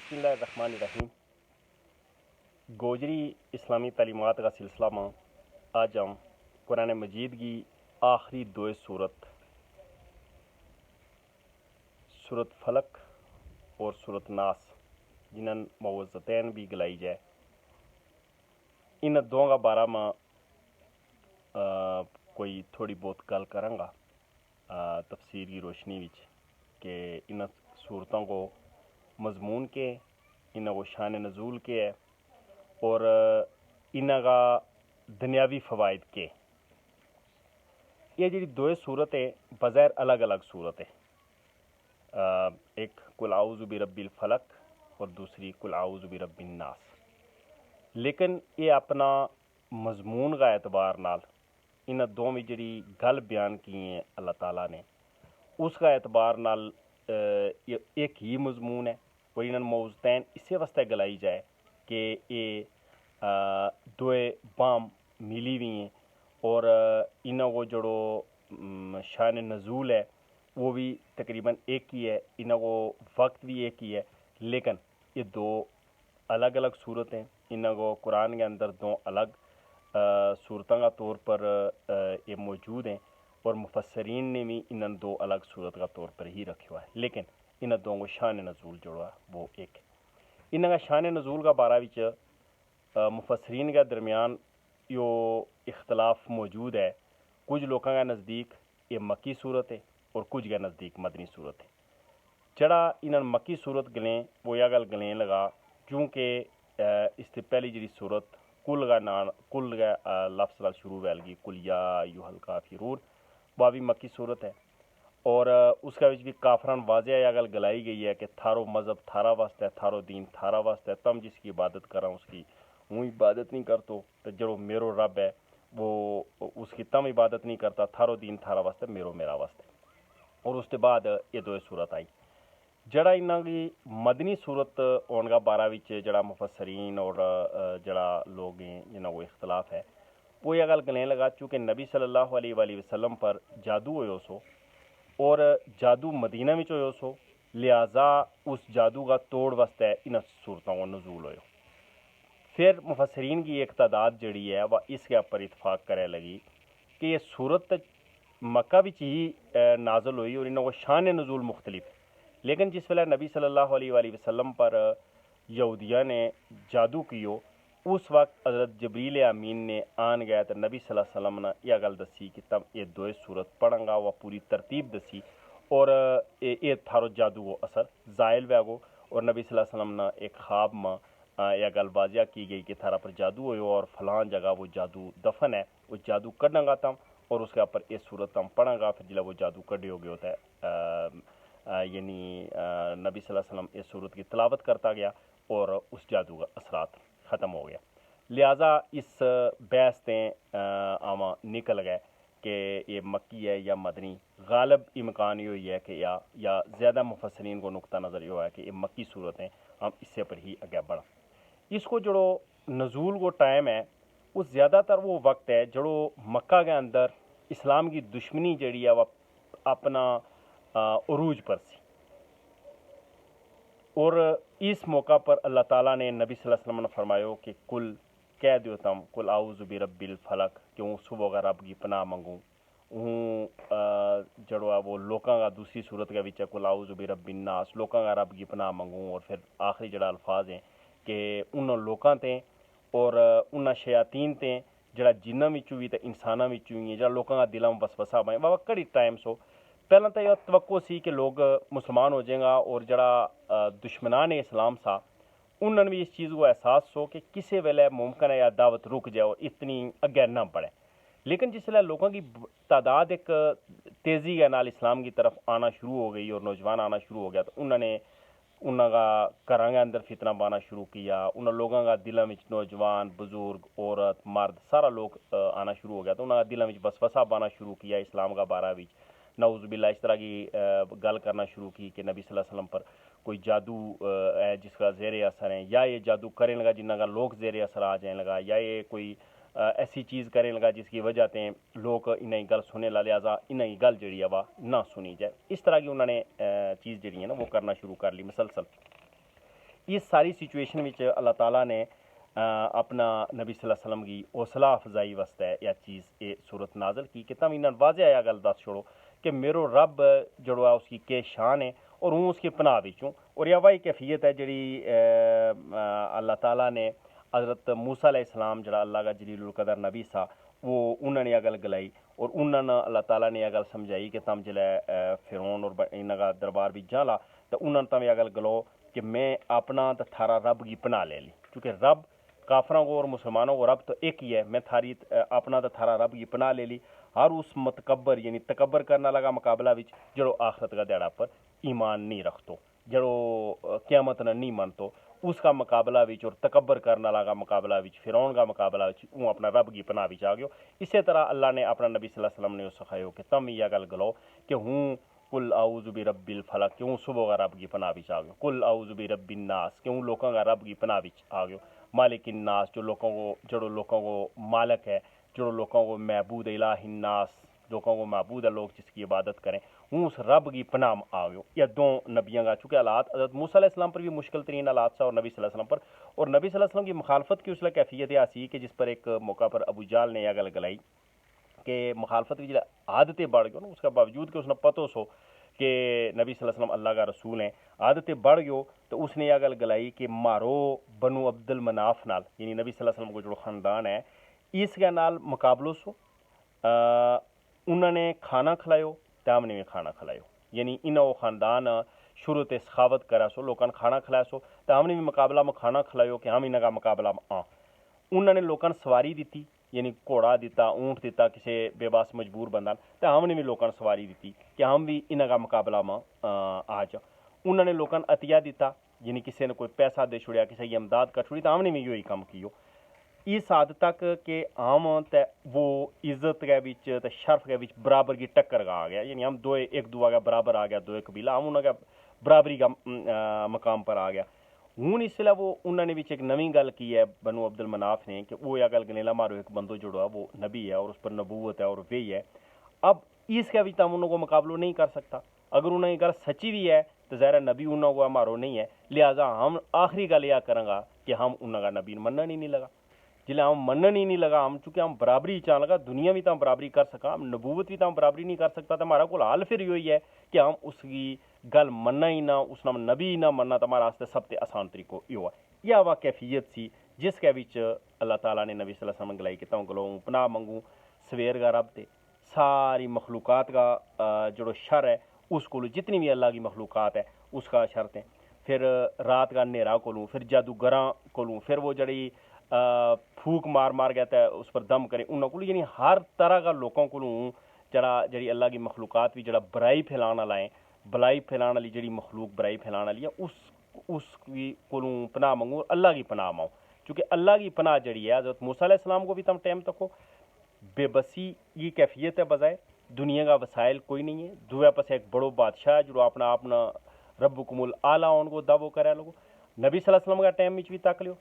بسم اللہ الرحمن الرحیم۔ گوجری اسلامی تعلیمات کا سلسلہ میں آج ہم قرآن مجید کی آخری دو سورت فلق اور سورت ناس جنہاں موعظتین بھی گلائی جائے ان دو کا بارہ میں کوئی تھوڑی بہت گل کروں گا تفسیر کی روشنی وچ کہ ان صورتوں کو مضمون کے انہوں کو شان نزول کے ہے اور انہوں کا دنیاوی فوائد کے۔ یہ جی دو صورت ہے بظاہر الگ الگ صورت ہے، ایک قل اعوذ برب الفلق اور دوسری قل اعوذ برب الناس، لیکن یہ اپنا مضمون کا اعتبار نال ان دو میں جڑی گل بیان کی ہے اللہ تعالیٰ نے اس کا اعتبار نال ایک ہی مضمون ہے اور ان موعظتین اسی واسطے گلائی جائے کہ یہ دوئے بام ملی ہوئی ہیں اور انہوں کو جڑو شان نزول ہے وہ بھی تقریباً ایک ہی ہے، انہوں کو وقت بھی ایک ہی ہے، لیکن یہ دو الگ الگ صورت ہیں۔ انہوں کو قرآن کے اندر دو الگ صورتوں کا طور پر یہ موجود ہیں اور مفسرین نے بھی انہوں دو الگ صورت کا طور پر ہی رکھا ہوا ہے، لیکن ان دو کو شان نزول جڑا وہ ایک ہے۔ ان کا شان نزول کا بارہ وچ مفسرین کے درمیان یہ اختلاف موجود ہے، کچھ لوگوں کا نزدیک یہ مکی صورت ہے اور کچھ کے نزدیک مدنی صورت ہے۔ جڑا انہوں مکی صورت گلیں وہ یہ گل گلیں لگا کیونکہ اس سے پہلی جڑی صورت کل کا لفظ نال شروع ویل گی کل یا ایھا الکافرون، وہ بھی مکی صورت ہے اور اس کا بھی کافران واضح یہ گل گلائی گئی ہے کہ تھارو مذہب تھارا واسطہ ہے، تھارو دین تھارا واسطہ ہے، تم جس کی عبادت کراں اس کی ہوں عبادت نہیں کرتو، تو جڑو میرو رب ہے وہ اس کی تم عبادت نہیں کرتا، تھارو دین تھارا واسطہ میرو میرا واسطہ۔ اور اس کے بعد یہ دو صورت آئی جڑا انہاں کی مدنی صورت ہونے کا بارہ وچ جڑا مفسرین اور جڑا لوگ ہیں جنہاں کو اختلاف ہے وہ یہ گل گلیں لگا چونکہ نبی صلی اللہ علیہ وآلہ وسلم پر جادو ہوئے سو اور جادو مدینہ وچ ہوئے سو، لہٰذا اس جادو کا توڑ واسطے ان صورتوں کو نزول ہوئے۔ پھر مفسرین کی ایک تعداد جڑی ہے وہ اس کے اوپر اتفاق کرے لگی کہ یہ صورت مکہ وچ ہی نازل ہوئی اور انہوں کو شان نزول مختلف، لیکن جس ویلے نبی صلی اللہ علیہ وآلہ وسلم پر یہودیہ نے جادو کیو اس وقت حضرت جبریل امین نے آن گیا تو نبی صلی اللہ علیہ وسلم نے یہ گل دسی کہ تم یہ دو صورت پڑھیں گا، وہ پوری ترتیب دسی اور یہ تھارو جادو کو اثر زائل ویا گو، اور نبی صلی اللہ علیہ وسلم نے ایک خواب میں یہ گل واضح کی گئی کہ تھارا پر جادو ہوئے اور فلاں جگہ وہ جادو دفن ہے، وہ جادو کڈاں گا تم اور اس کے اوپر یہ صورت تم پڑھاں گا، پھر جب وہ جادو کڈے ہو گئے ہوتا ہے یعنی نبی صلی اللہ علیہ وسلم اس صورت کی تلاوت کرتا گیا اور اس جادو کا اثرات ختم ہو گیا۔ لہٰذا اس بحث تے آواں نکل گئے کہ یہ مکی ہے یا مدنی، غالب امکان یہ ہوئی ہے کہ یا زیادہ مفسرین کو نقطہ نظر یہ ہوا ہے کہ یہ مکی صورت ہیں، ہم اس سے پر ہی آگے بڑھیں۔ اس کو جڑو نزول کو ٹائم ہے وہ زیادہ تر وہ وقت ہے جڑو مکہ کے اندر اسلام کی دشمنی جڑی ہے وہ اپنا عروج پر سی، اور اس موقع پر اللہ تعالیٰ نے نبی صلی اللہ علیہ وسلم نے فرمایا کہ کل کہہ دیو تم کل اعوذ برب الفلق کہ ہوں صبح کا رب کی پناہ منگوں، ہوں جڑو ہے وہ لوکاں کا دوسری صورت کے وچ کل اعوذ برب الناس لوکاں کا رب کی پناہ منگوں، اور پھر آخری جڑا الفاظ ہیں کہ انہوں لوکاں تے اور انہاں شیاطین تے جڑا جنہاں وچوں بھی تے انساناں وچوں ہی جڑا لوکاں کا دلاں وسوسہ بنے بابا کڑی ٹائم سو پہلے تو یہ توقع سی کہ لوگ مسلمان ہو جائیں گا اور جڑا دشمنان اسلام سا انہوں نے بھی اس چیز کو احساس ہو کہ کسی ویلے ممکن ہے یا دعوت رک جائے اور اتنی اگے نہ بڑھے، لیکن جس ویلے لوگوں کی تعداد ایک تیزی کے نال اسلام کی طرف آنا شروع ہو گئی اور نوجوان آنا شروع ہو گیا تو انہوں نے انہوں کا گھراں کے اندر فتنہ بانا شروع کیا، انہوں لوگوں کا دلوں میں نوجوان بزرگ عورت مرد سارا لوگ آنا شروع ہو گیا تو انہوں کا دلوں میں وسوسہ بانا شروع کیا اسلام کا بارہ وچ، نعوذ باللہ اس طرح کی گل کرنا شروع کی کہ نبی صلی اللہ علیہ وسلم پر کوئی جادو ہے جس کا زیر اثر ہے، یا یہ جادو کرنے لگا جنہ کا لوگ زیر اثر آ جائیں لگا، یا یہ کوئی ایسی چیز کرنے لگا جس کی وجہ تے لوگ انہیں گل سنے لا، لہٰذا انہیں گل جڑی ہے وہ نہ سنی جائے، اس طرح کی انہوں نے چیز جڑی ہے نا وہ کرنا شروع کر لی مسلسل۔ اس ساری سچویشن وچ اللہ تعالیٰ نے اپنا نبی صلی اللہ علیہ وسلم کی حوصلہ افزائی واسطے یہ چیز یہ صورت نازل کی کہ تم انہاں واضح ہے گل دس چھوڑو کہ میرو رب جڑو ہے اس کی کے شان ہے اور ہوں اس کی پناہ وچوں، اور یہ وہی کیفیت ہے جڑی اللہ تعالیٰ نے حضرت موسیٰ علیہ السلام جڑا اللہ کا جلیل القدر نبی سا وہ انہوں نے یہ گل گلائی، اور انہوں نے اللہ تعالیٰ نے یہ گل سمجھائی کہ تم جلے فرعون اور انہاں کا دربار بھی جالا تو انہوں نے تم یہ گل گلو کہ میں اپنا تو تھارا رب کی پناہ لے لی، کیونکہ رب کافروں کو اور مسلمانوں کو رب تو ایک ہی ہے، میں تھاری اپنا تو تھارا رب کی پناہ لے لی ہر اس متکبر یعنی تکبر کرنا لگا مقابلہ وچ جڑو آخرت کا دیڑا پر ایمان نہیں رکھتو، جڑو قیامت نہ نہیں منتو، اس کا مقابلہ وچ اور تکبر کرنا لگا مقابلہ وچ فرعون کا مقابلہ وچ وہ اپنا رب کی پناہ وچ آ گیو۔ اسی طرح اللہ نے اپنا نبی صلی اللہ علیہ وسلم نے سکھایو کہ تم یہ گل گلو کہ ہوں قل اعوذ برب الفلق کہ ہوں صبح کا رب کی پناہ وچ آ گیو، قل اعوذ برب الناس کہ ہوں لوکاں کا رب کی پناہ وچ آ گیو، مالک الناس جو لوگوں کو مالک ہے، جو لوگوں کو معبود الہ الناس لوگوں کو معبود ہے لوگ جس کی عبادت کریں، ہوں اس رب کی پناہ میں آ گیو۔ یہ دو نبیوں کا چونکہ حالات حضرت موسیٰ علیہ السلام پر بھی مشکل ترین حالات تھا اور نبی صلی اللہ علیہ وسلم پر، اور نبی صلی اللہ علیہ وسلم کی مخالفت کی اس لیے کیفیت یہ سی کہ جس پر ایک موقع پر ابو جہل نے یہ گل گلائی کہ مخالفت کی جو عادتیں بڑھ گئی اس کا باوجود کہ اس نے پتہ سو کہ نبی صلی اللہ علیہ وسلم اللہ کا رسول ہیں، عادتیں بڑھ گئو تو اس نے یہ گل گلائی کہ مارو بنو عبد المناف نال یعنی نبی صلی اللہ علیہ وسلم کو جو خاندان ہے اس کے نال مقابلو سو، انہوں نے کھانا کھلایو تو ہم نے بھی کھانا کھلایو، یعنی انہوں خاندان شروع تے سخاوت کرا سو لوکاں کھانا کھلایا سو تو ہم نے بھی مقابلہ میں کھانا کھلایو کہ ہم انہاں کا مقابلہ میں انہوں نے لوکاں سواری دیتی یعنی گھوڑا دیتا اونٹ دیتا کسی بے باس مجبور بندہ تو ہم نے بھی لوکاں سواری دیتی کہ ہم بھی انہاں کا مقابلہ میں آ جا، انہوں نے لوکاں عطیہ دیتا یعنی کسی نے کوئی پیسہ دے چھوڑیا کسی کی امداد کر چھوڑی تو ہم نے بھی یہی کام کیو، اس حد تک کہ ہم تے وہ عزت کے بچ تے شرف کے بچ برابر کی ٹکر کا آ گیا، یعنی ہم دو ایک دوسرے کا برابر آ گیا، دو قبیلہ ہم انہوں کا برابری کا مقام پر آ گیا۔ ہوں اس لیے وہ انہوں نے ایک نویں گل کی ہے بنو عبد المناف نے کہ وہ یہ گل گنیلا مارو ایک بندو جڑا وہ نبی ہے اور اس پر نبوت ہے اور وہی ہے، اب اس کے بچ ہم انہوں کو مقابلہ نہیں کر سکتا، اگر انہوں کی گل سچی بھی ہے تو ظاہر نبی انہوں کو ہمارو نہیں ہے، لہٰذا ہم آخری گل یہ کریں گا کہ ہم انہوں کا نبی منن ہی نہیں لگا، جلے ہم منن ہی نہیں لگا ہم چونکہ ہم برابری چاہ لگا دنیا بھی تو ہم برابری کر سکا ہم نبوت بھی تو ہم برابری نہیں کر سکتا تو ہمارا کول حال پھر یہی ہے کہ ہم اس کی گل مننا ہی نہ اس نام نبی ہی نہ مننا تو ہمارا واسطے سب سے آسان طریقہ یہ ہوا، یہ وہ کیفیت سی جس کے وچ اللہ تعالیٰ نے نبی صلی اللہ علیہ وسلم گلائی کہ تم گلو پناہ منگوں سویر کا رب تے ساری مخلوقات کا جڑو شر ہے اس کو جتنی بھی اللہ کی مخلوقات ہے اس کا شر تے، پھر رات کا اندھیرا کولوں، پھر جادوگراں کولوں، پھر وہ جڑی پھوک مار مار گیا ہے اس پر دم کرے انہوں کو، یعنی ہر طرح کا لوگوں کو جڑی اللہ کی مخلوقات بھی جڑا برائی پھیلانا لائیں بلائی پھیلانے والی جڑی مخلوق برائی پھیلانے والی ہے اس کی کولوں پناہ منگوں اللہ کی پناہ ماؤں، چونکہ اللہ کی پناہ جڑی ہے حضرت موسیٰ علیہ السلام کو بھی تم ٹائم تک ہو بے بسی کی کیفیت ہے بظاہر دنیا کا وسائل کوئی نہیں ہے، دوسرے پاس ایک بڑو بادشاہ ہے جو اپنا ربکم الاعلیٰ ان کو دعویٰ کرے لوگوں، نبی صلی اللہ علیہ وسلم کا ٹائم بھی تک لیو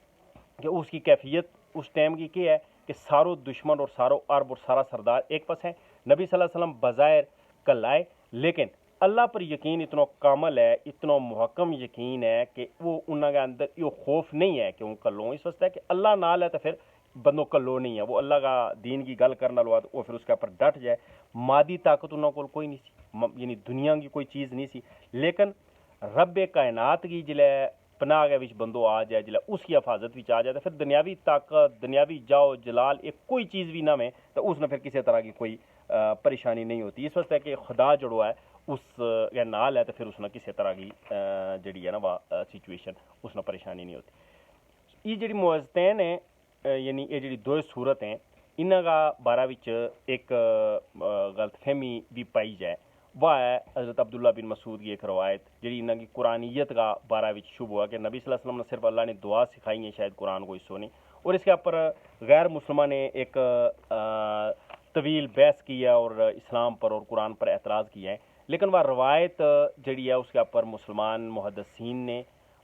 کہ اس کی کیفیت اس ٹائم کی کیا ہے کہ ساروں دشمن اور ساروں عرب اور سارا سردار ایک پاس ہیں، نبی صلی اللہ علیہ وسلم بظاہر کلائے لیکن اللہ پر یقین اتنا کامل ہے اتنا محکم یقین ہے کہ وہ انہوں کے اندر یہ خوف نہیں ہے کہ وہ کلو، اس واسطے ہے کہ اللہ نال ہے تو پھر بندوں کلو نہیں ہے، وہ اللہ کا دین کی گل کرنا لوا تو وہ پھر اس کے اوپر ڈٹ جائے، مادی طاقت انہوں کو کوئی نہیں سی یعنی دنیا کی کوئی چیز نہیں سی، لیکن رب کائنات کی جلے پناہ کے وچ بندو آ جائے جلے اس کی حفاظت وچ آ جائے تو پھر دنیاوی طاقت دنیاوی جاؤ جلال ایک کوئی چیز بھی نہ میں تو اس نے پھر کسی طرح کی کوئی پریشانی نہیں ہوتی، اس واسطے کہ خدا جڑو ہے اس کے نال ہے تو پھر اس نے کسی طرح کی جڑی ہے نا وہ سچویشن اس نے پریشانی نہیں ہوتی۔ یہ جڑی معوذتین ہیں یعنی یہ جڑی دو صورت ہیں انہاں کا بارہ وچ ایک غلط فہمی بھی پائی جائے، وہ ہے حضرت عبداللہ بن مسعود کی ایک روایت جڑی انہاں کی قرآنیت کا بارہ وچ شبہ ہوا کہ نبی صلی اللہ علیہ وسلم نے صرف اللہ نے دعا سکھائی ہیں شاید قرآن کو حصوں نہیں، اور اس کے اوپر غیر مسلمان نے ایک طویل بحث کیا اور اسلام پر اور قرآن پر اعتراض کیا ہے، لیکن وہ روایت جڑی ہے اس کے اوپر مسلمان محدثین نے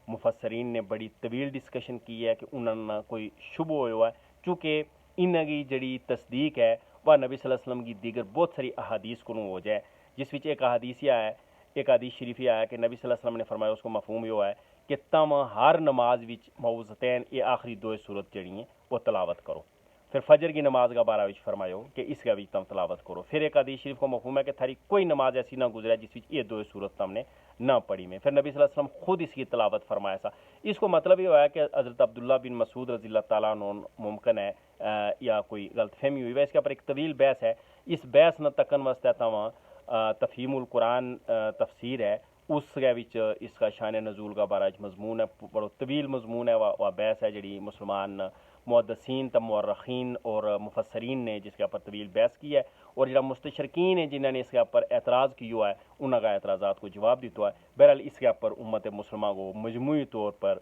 مفسرین نے بڑی طویل ڈسکشن کی ہے کہ انہوں نے کوئی شبہ ہوا ہے چونکہ انہاں کی جڑی تصدیق ہے وہ نبی صلی اللہ علیہ وسلم کی دیگر بہت ساری احادیث کو ہو جائے، جس وچ ایک حدیث یہ ہے ایک حدیث شریف یہ ہے کہ نبی صلی اللہ علیہ وسلم نے فرمایا اس کو مفہوم یہ ہے کہ تم ہر نماز وچ معوذتین یہ آخری دو صورت جڑی ہیں وہ تلاوت کرو. پھر فجر کی نماز کا بارہ وچ فرمایا کہ اس کا بھی تم تلاوت کرو. پھر ایک حدیث شریف کو مفہوم ہے کہ تھاری کوئی نماز ایسی نہ گزرے جس وچ یہ دو صورت تم نے نہ پڑھی میں. پھر نبی صلی اللہ علیہ وسلم خود اس کی تلاوت فرمایا سا. اس کو مطلب یہ ہوا ہے کہ حضرت عبداللہ بن مسعود رضی اللہ تعالیٰ عنہ ممکن ہے یا کوئی غلط فہمی ہوئی ہے. اس کے اوپر ایک طویل بحث ہے. اس بحث نہ تکن واسطے تمام تفہیم القرآن تفسیر ہے اس کے وچ اس کا شان نزول کا بارہ مضمون ہے, بڑا طویل مضمون ہے. وہ بحث ہے جڑی مسلمان محدثین مورخین اور مفسرین نے جس کے اوپر طویل بحث کی ہے, اور جڑا مستشرقین ہیں جنہوں نے اس کے اوپر اعتراض کیا ہے انہوں کا اعتراضات کو جواب دیتا ہے. بہرحال اس کے اوپر امت مسلمہ کو مجموعی طور پر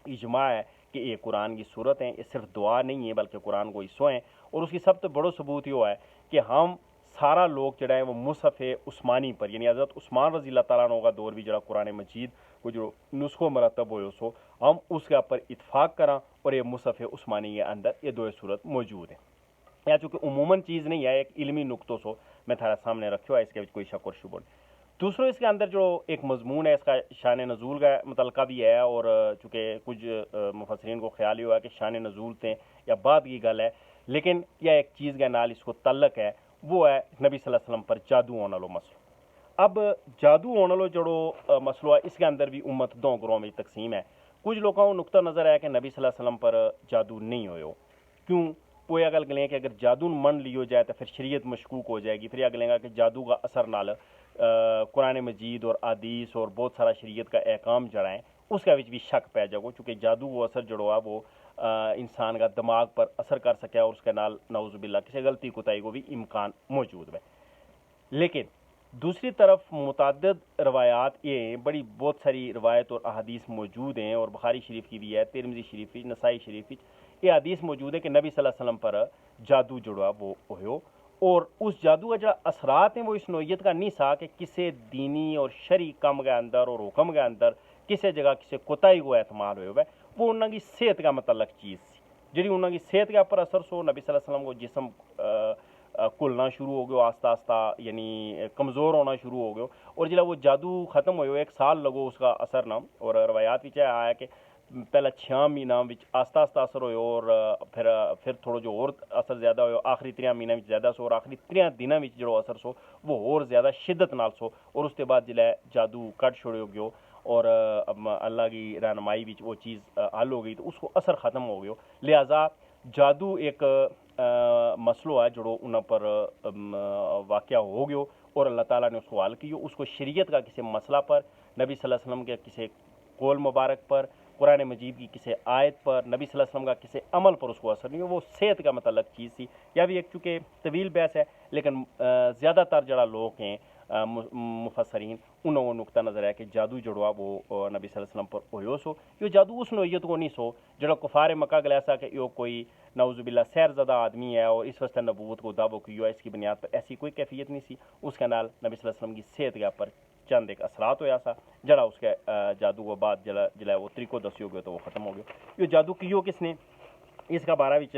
اجماع ہے کہ یہ قرآن کی صورت ہیں, یہ صرف دعا نہیں ہے بلکہ قرآن کو حصوں ہیں. اور اس کی سب سے بڑو ثبوت یہ ہے کہ ہم سارا لوگ جڑا ہے وہ مصحف عثمانی پر یعنی حضرت عثمان رضی اللہ تعالیٰ عنہ کا دور بھی جڑا قرآن مجید کو جو نسخوں مرتب ہوئے سو ہم اس کے اوپر اتفاق کریں اور یہ مصحف عثمانی کے اندر یہ دو صورت موجود ہیں. یا چونکہ عموماً چیز نہیں ہے, ایک علمی نقطوں سو میں تھارا سامنے رکھو ہے, اس کے کوئی شک اور شبہ نہیں. دوسروں اس کے اندر جو ایک مضمون ہے اس کا شان نزول کا متعلقہ بھی ہے, اور چونکہ کچھ مفسرین کو خیال یہ ہوا کہ شان نزول تھے یا بعد کی گل ہے, لیکن یہ ایک چیز کے نال اس کو تعلق ہے, وہ ہے نبی صلی اللہ علیہ وسلم پر جادو ہونے والو مسئلہ. اب جادو ہونے والو جڑو مسئلہ ہے اس کے اندر بھی امت دو گروہوں میں تقسیم ہے. کچھ لوگوں کو نقطہ نظر ہے کہ نبی صلی اللہ علیہ وسلم پر جادو نہیں ہوئے. کیوں؟ وہ یہ گل گلیں کہ اگر جادو من لیو جائے تو پھر شریعت مشکوک ہو جائے گی. پھر یہ گلیں گا کہ جادو کا اثر نال قرآن مجید اور حدیث اور بہت سارا شریعت کا احکام جڑا ہے اس کا بھی شک پی جائے گا, چونکہ جادو وہ اثر جڑو ہے وہ انسان کا دماغ پر اثر کر سکے اور اس کے نال نعوذ باللہ کسی غلطی کوتاہی کو بھی امکان موجود ہے. لیکن دوسری طرف متعدد روایات یہ بڑی بہت ساری روایت اور احادیث موجود ہیں, اور بخاری شریف کی بھی ہے, ترمذی شریف کی, نسائی شریف کی, یہ حدیث موجود ہے کہ نبی صلی اللہ علیہ وسلم پر جادو جڑا وہ ہوئے, اور اس جادو کا جو اثرات ہیں وہ اس نوعیت کا نہیں سا کہ کسی دینی اور شرعی کم کے اندر اور حکم کے اندر کسی جگہ کسی کوتاہی کو اعتماد ہوئے. وہ انہوں کی صحت کا متعلق چیز سی جی انہوں کی صحت کے اوپر اثر سو. نبی صلی اللہ علیہ وسلم کو جسم کھلنا شروع ہو گیا آہستہ آہستہ, یعنی کمزور ہونا شروع ہو گیا, اور جب وہ جادو ختم ہوئے 1 سال لگو اس کا اثر نہ, اور روایات بھی آیا کہ پہلا 6 مہینہ آہستہ آہستہ اثر ہوئے, اور پھر تھوڑا جو اور اثر زیادہ ہوئے آخری 3 مہینہ زیادہ سو, اور آخری 3 دنوں جو اثر سو وہ اور زیادہ شدت نال سو, اور اس کے بعد جلے جادو کٹ چھوڑے ہو گیا اور اللہ کی رہنمائی بھی وہ چیز حل ہو گئی تو اس کو اثر ختم ہو گیا. لہٰذا جادو ایک مسئلہ ہے جڑو انہوں پر واقعہ ہو گیا اور اللہ تعالیٰ نے اس کو حل کیا. اس کو شریعت کا کسی مسئلہ پر, نبی صلی اللہ علیہ وسلم کے کسی قول مبارک پر, قرآن مجید کی کسی آیت پر, نبی صلی اللہ علیہ وسلم کا کسی عمل پر اس کو اثر نہیں ہو. وہ صحت کا متعلق چیز تھی. یا بھی ایک چونکہ طویل بحث ہے لیکن زیادہ تر جڑا لوگ ہیں مفسرین انہوں کو نقطہ نظر ہے کہ جادو جڑوا وہ نبی صلی اللہ علیہ وسلم پر ہوئے سو. یہ جادو اس نوعیت کو نہیں سو جڑا کفار مکہ گلے سا کہ یہ کوئی نعوذ باللہ سیر زدہ آدمی ہے اور اس واسطے نبوت کو دعویٰ کیا ہے, اس کی بنیاد پر ایسی کوئی کیفیت نہیں سی. اس کے نال نبی صلی اللہ علیہ وسلم کی صحت کے پر چند ایک اثرات ہویا سا جڑا اس کے جادو کو بعد جلا وہ طریقوں دسی ہو گیا تو وہ ختم ہو گیا. یہ جادو کیوں کس نے, اس کا بارہ وچ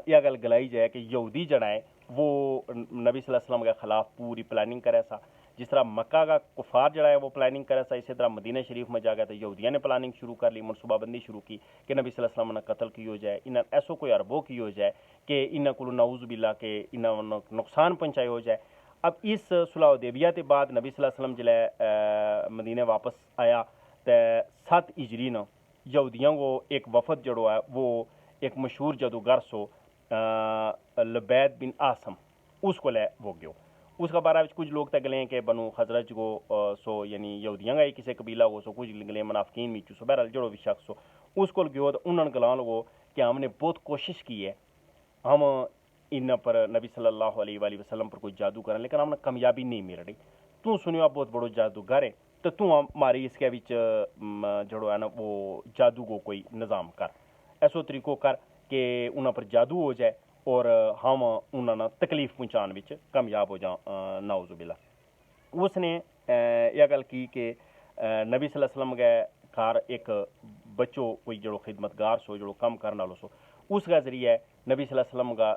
یہ گل گلائی جائے کہ یہودی جڑا ہے وہ نبی صلی اللہ علیہ وسلم کے خلاف پوری پلاننگ کرے سا. جس طرح مکہ کا کفار جڑا ہے وہ پلاننگ کرے سا, اسی طرح مدینہ شریف میں جا گیا تو یہودیاں نے پلاننگ شروع کر لی, منصوبہ بندی شروع کی کہ نبی صلی اللہ علیہ وسلم نے قتل کی ہو جائے, انہیں ایسو کوئی عربوں کی ہو جائے کہ انہیں کو نعوذ باللہ کہ انہیں نقصان پہنچائے ہو جائے. اب اس صلح حدیبیہ کے بعد نبی صلی اللہ علیہ وسلم جلے مدینہ واپس آیا تو 7 ہجری نہ یہودیاں کو ایک وفد جڑو ہے وہ ایک مشہور جادوگر سو لبید بن عاصم اس کو لے وہ گیو. اس کا بارہ کچھ لوگ تک گلیں کہ بنو خزرج کو سو یعنی یہودیاں کا ہی کسی قبیلہ کو سو, کچھ گلیں منافقین بھی سو, بہرحال جڑو بھی شخص ہو اس کو گیو تو انہوں نے گلان لگو کہ ہم نے بہت کوشش کی ہے ہم ان پر نبی صلی اللہ علیہ وآلہ وسلم پر کوئی جادو کریں لیکن ہم نے کامیابی نہیں مل رہی. تو سنیو آپ بہت بڑو جادوگر ہے تو ہماری اس کے وچ جڑو ہے نا وہ جادو کو کوئی نظام کر, ایسو طریقوں کر کہ انہوں پر جادو ہو جائے اور ہم انہوں نے تکلیف پہنچان وچ کامیاب ہو جائیں نعوذ باللہ. اس نے یہ گل کی کہ نبی صلی اللہ علیہ وسلم کے گھر ایک بچو کوئی جڑو خدمتگار سو جڑو کم کرنا لو سو, اس کا ذریعہ نبی صلی اللہ علیہ وسلم کا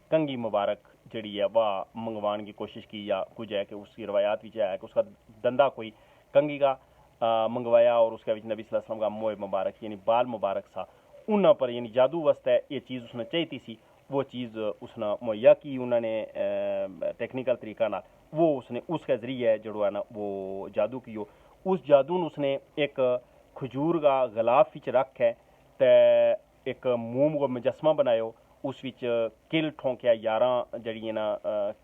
کنگھی مبارک جڑی ہے وہ منگوان کی کوشش کی, یا کچھ ہے کہ اس کی روایات بھی ہے کہ اس کا دندہ کوئی کنگھی کا منگوایا اور اس کے نبی صلی اللہ علیہ وسلم کا موئے مبارک یعنی بال مبارک سا انہاں پر یعنی جادو واسطے یہ چیز اس نے چاہیتی سی وہ چیز اس نے مہیا کی انہوں نے ٹیکنیکل طریقہ نال وہ اس نے اس کے ذریعے جڑو ہے نا وہ جادو کیو اس جادو نے اس نے ایک کھجور کا غلاف وچ رکھ ہے تے ایک موم کو مجسمہ بنایو اس وچ کل ٹھونکیا 11 جڑی نا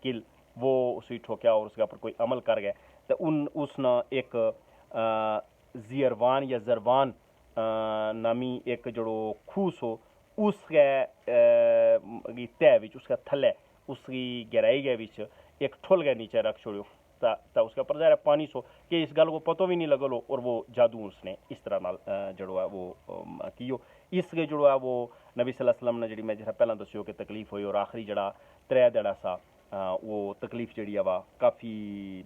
کل وہ اس وچ ٹھوکیا اور اس کے اوپر کوئی عمل کر گئے تو اس نے ایک زیروان یا زروان نامی ایک جڑو خوس ہو اس کے تہ وچ اس کے تھلے اس کی گہرائی گئے وچ ایک ٹھل گئے نیچے رکھ چھوڑیو تا اس کے اوپر ظاہر پانی سو کہ اس گل کو پتہ بھی نہیں لگلو اور وہ جادو اس نے اس طرح نال جڑو ہے وہ کیو اس کے جڑو ہے وہ نبی صلی اللہ علیہ وسلم نے جڑی میں جڑا پہلا دسیو کہ تکلیف ہوئی اور آخری جڑا 3 دڑا سا وہ تکلیف جڑی ہے وہ کافی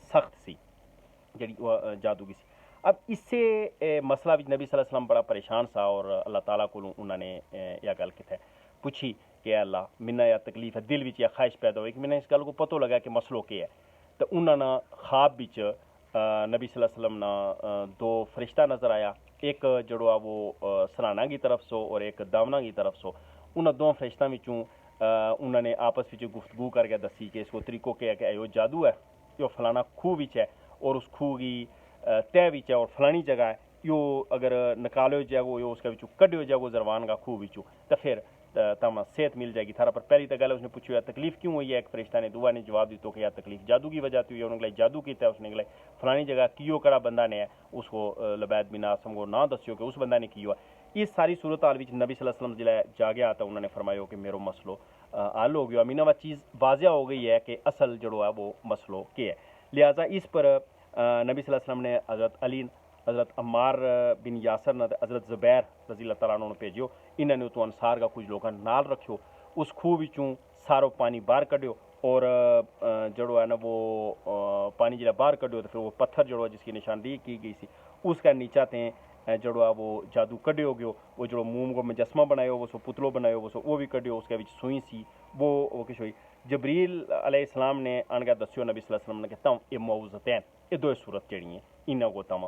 سخت سی جڑی وہ جادو کی سی اب اس سے مسئلہ بھی نبی صلی اللہ علیہ وسلم بڑا پریشان سا اور اللہ تعالیٰ کو انہوں نے یہ گل کی پوچھی کہ اللہ منا یا تکلیف ہے دل وچ یا خواہش پیدا ہوئی کہ میں اس گل کو پتہ لگا کہ مسئلہ کیا ہے تو انہوں نے خواب وچ نبی صلی اللہ علیہ وسلم نا 2 فرشتہ نظر آیا ایک جڑو ہے وہ سرانہ کی طرف سو اور ایک دامنا کی طرف سو انہوں 2 فرشتوں وچوں انہوں نے آپس وچ گفتگو کر کے دسی کہ اس کو طریقوں کیا کہ یہ جادو ہے یہ فلانا کھو وچ ہے اور اس کھو کی تہ وچ ہے اور فلانی جگہ ہے یہ اگر نکالو جائے گو اس کے وچوں کڈیو جائے گو زروان کا کھو وچوں تو پھر تمہیں صحت مل جائے گی تھارا پر پہلی تو گل اس نے پوچھی تکلیف کیوں ہوئی ہے ایک فرشتہ نے دعا نے جواب دیتو کہ یا تکلیف جادو کی وجہ سے ہوئی ہے انہوں نے جادو کیتا ہے اس نے گلے فلانی جگہ کیو کرا بندہ نے ہے اس کو لبید بن عاصم کو نہ دسیو کہ اس بندہ نے کیو ہے اس ساری صورت حال وچ نبی صلی اللہ علیہ وسلم جلے جاگیا تو انہوں نے فرمایا کہ میرو مسئلہ حل ہو گیا امینہ وہ چیز واضح ہو گئی ہے کہ اصل جڑو ہے وہ مسئلہ کیا ہے لہٰذا اس پر نبی صلی اللہ علیہ وسلم نے حضرت علی حضرت عمار بن یاسر نے حضرت زبیر رضی اللہ تعالیٰ عنہ نے بھیجو انہوں نے تو انصار کا کچھ لوگوں نال رکھو اس کھو وچوں سارو پانی باہر کڈیو اور جڑو ہے نا وہ پانی جڑا باہر کڈیو تو پھر وہ پتھر جڑو جس کی نشاندہی کی گئی سی اس کا نیچا تے جڑو ہے وہ جادو کڈیو گیو وہ جڑو موم کو مجسمہ بنایو وہ سو پتلو بنایو وہ بھی کڈیو اس کے وچ سوئی سی وہ کچھ ہوئی جبریل علیہ السلام نے آن کے دسیو نبی صلی اللہ علیہ وسلم نے کہ تم یہ معوذتین یہ 2 صورت جڑی ہیں انہوں کو تم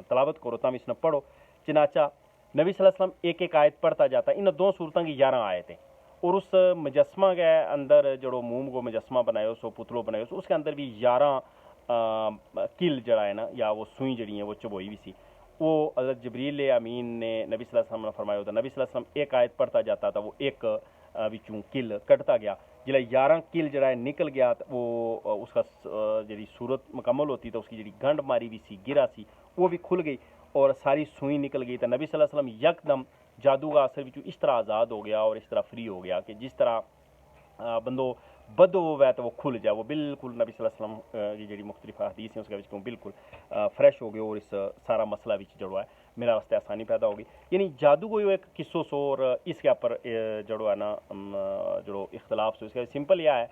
تلاوت کرو تم اس نے پڑھو چنانچہ نبی صلی اللہ علیہ وسلم ایک ایک آیت پڑھتا جاتا ہے ان 2 صورتوں کی 11 آیتیں اور اس مجسمہ کے اندر جڑو موم کو مجسمہ بنایو سو پتلو بنایو سو اس کے اندر بھی 11 کل جڑا ہے نا یا وہ سوئی جڑی ہیں وہ چبوئی بھی سی وہ حضرت جبریل امین نے نبی صلی اللہ علیہ وسلم نے فرمایا ہوتا نبی صلی اللہ علیہ وسلم ایک آیت پڑھتا جاتا تھا وہ ایک وچوں کل کٹتا گیا جلے 11 کل جڑا ہے نکل گیا وہ اس کا جڑی صورت مکمل ہوتی تو اس کی جڑی گنڈ ماری بھی سی گرا سی وہ بھی کھل گئی اور ساری سوئی نکل گئی تو نبی صلی اللہ علیہ وسلم یکدم جادو کا اثر وچوں اس طرح آزاد ہو گیا اور اس طرح فری ہو گیا کہ جس طرح بندو بدو ہوئے تو وہ کھل جائے وہ بالکل نبی صلی اللہ علیہ وسلم کی جڑی مختلف حدیث ہیں اس کے وچ بالکل فریش ہو گئے اور اس سارا مسئلہ وچ جڑوا ہے میرا واسطے آسانی پیدا ہوگی یعنی جادو کو ایک قصو سو اور اس کے اوپر جڑو ہے نا جڑو اختلاف سو اس کا سمپل یہ ہے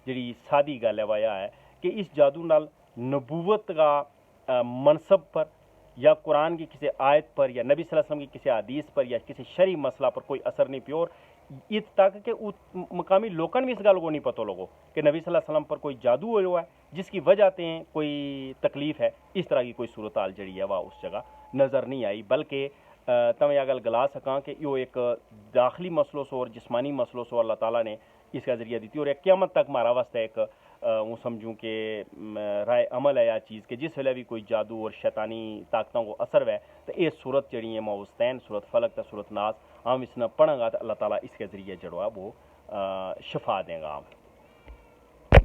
جڑی سادی گل ہے وہ یہ ہے کہ اس جادو نال نبوت کا منصب پر یا قرآن کی کسی آیت پر یا نبی صلی اللہ علیہ وسلم کی کسی حدیث پر یا کسی شرعی مسئلہ پر کوئی اثر نہیں پیور اس تک کہ مقامی لوگوں بھی اس گل کو نہیں پتہ لوگو کہ نبی صلی اللہ علیہ وسلم پر کوئی جادو ہوا ہے جس کی وجہ سے کوئی تکلیف ہے اس طرح کی کوئی صورتحال جڑی ہے وہ اس جگہ نظر نہیں آئی بلکہ تم یہ گل گلا سکاں کہ یہ ایک داخلی مسئلہ سو اور جسمانی مسئلہ سو اللہ تعالیٰ نے اس کا ذریعہ دیتی اور ایک قیامت تک ہمارا واسطہ ایک وہ سمجھوں کہ رائے عمل ہے یا چیز کہ جس ویلے بھی کوئی جادو اور شیطانی طاقتوں کو اثر ہے تو یہ صورت جڑی ہے معوذتین صورت فلق تا صورت ناس ہم اس نے پڑھیں گا تو اللہ تعالیٰ اس کے ذریعے جڑوا وہ شفا دیں گا.